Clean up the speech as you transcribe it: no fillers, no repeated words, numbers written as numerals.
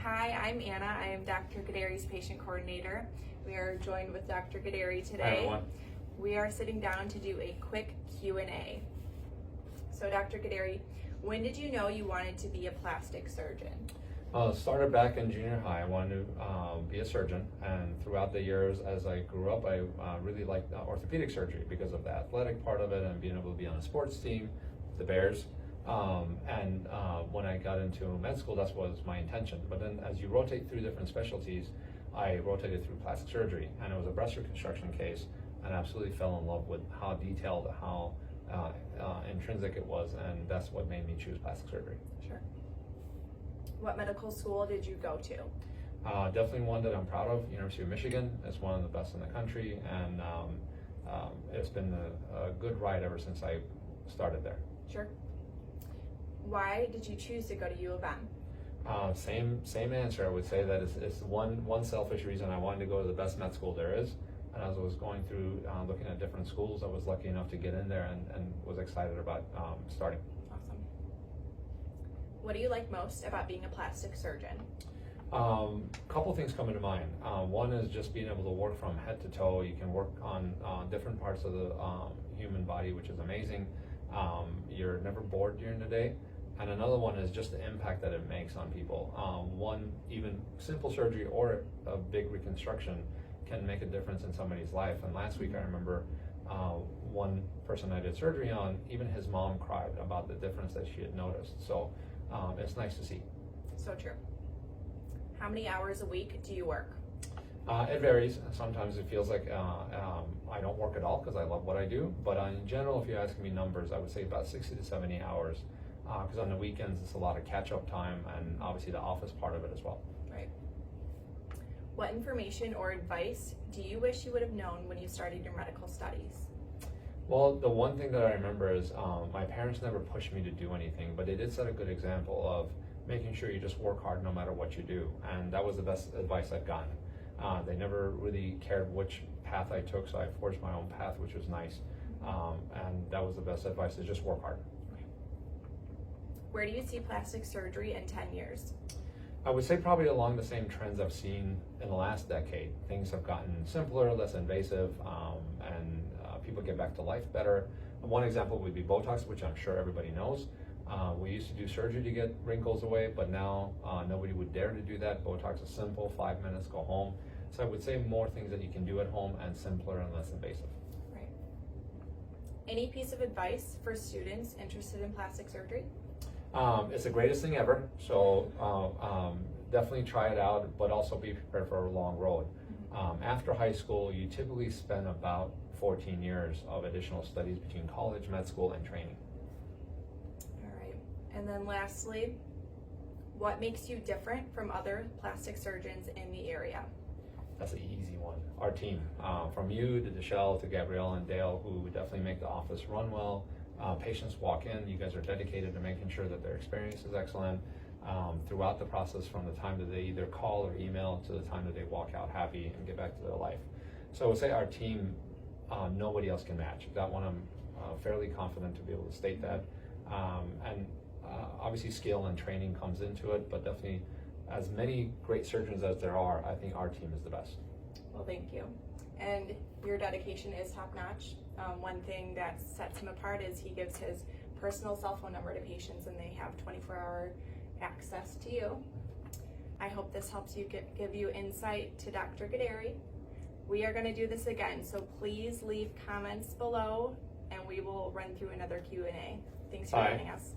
Hi, I'm Anna. I am Dr. Ghaderi's patient coordinator. We are joined with Dr. Ghaderi today. Hi, everyone. We are sitting down to do a quick Q&A. So Dr. Ghaderi, when did you know you wanted to be a plastic surgeon? Started back in junior high. I wanted to be a surgeon, and throughout the years as I grew up, I really liked orthopedic surgery because of the athletic part of it and being able to be on a sports team, the Bears. When I got into med school, that was my intention. But then as you rotate through different specialties, I rotated through plastic surgery, and it was a breast reconstruction case, and I absolutely fell in love with how detailed, how intrinsic it was, and that's what made me choose plastic surgery. Sure. What medical school did you go to? Definitely one that I'm proud of. University of Michigan is one of the best in the country, and it's been a good ride ever since I started there. Sure. Why did you choose to go to U of M? Same answer. I would say that it's one selfish reason. I wanted to go to the best med school there is, and as I was going through looking at different schools, I was lucky enough to get in there and was excited about starting. Awesome. What do you like most about being a plastic surgeon? Couple things come into mind. One is just being able to work from head to toe. You can work on different parts of the human body, which is amazing. You're never bored during the day. And another one is just the impact that it makes on people. One, even simple surgery or a big reconstruction can make a difference in somebody's life. And last week I remember one person I did surgery on, even his mom cried about the difference that she had noticed. So it's nice to see. So true. How many hours a week do you work? It varies. Sometimes it feels like I don't work at all because I love what I do. But in general, if you're asking me numbers, I would say about 60 to 70 hours. Because on the weekends, it's a lot of catch-up time and obviously the office part of it as well. Right. What information or advice do you wish you would have known when you started your medical studies? Well, the one thing that I remember is my parents never pushed me to do anything, but they did set a good example of making sure you just work hard no matter what you do. And that was the best advice I've gotten. They never really cared which path I took, so I forged my own path, which was nice. And that was the best advice, is just work hard. Where do you see plastic surgery in 10 years? I would say probably along the same trends I've seen in the last decade. Things have gotten simpler, less invasive, and people get back to life better. One example would be Botox, which I'm sure everybody knows. We used to do surgery to get wrinkles away, but now nobody would dare to do that. Botox is simple, 5 minutes, go home. So I would say more things that you can do at home and simpler and less invasive. Right. Any piece of advice for students interested in plastic surgery? It's the greatest thing ever, so definitely try it out, but also be prepared for a long road. After high school, you typically spend about 14 years of additional studies between college, med school, and training. All right. And then lastly, what makes you different from other plastic surgeons in the area? That's an easy one. Our team, from you to Deshelle to Gabrielle and Dale, who definitely make the office run well. Patients walk in, you guys are dedicated to making sure that their experience is excellent throughout the process, from the time that they either call or email to the time that they walk out happy and get back to their life. So I would say our team, nobody else can match. That one I'm fairly confident to be able to state that. Obviously skill and training comes into it, but definitely as many great surgeons as there are, I think our team is the best. Well, thank you. And your dedication is top-notch. One thing that sets him apart is he gives his personal cell phone number to patients, and they have 24-hour access to you. I hope this helps you give you insight to Dr. Ghaderi. We are going to do this again, so please leave comments below, and we will run through another Q&A. Thanks for joining us.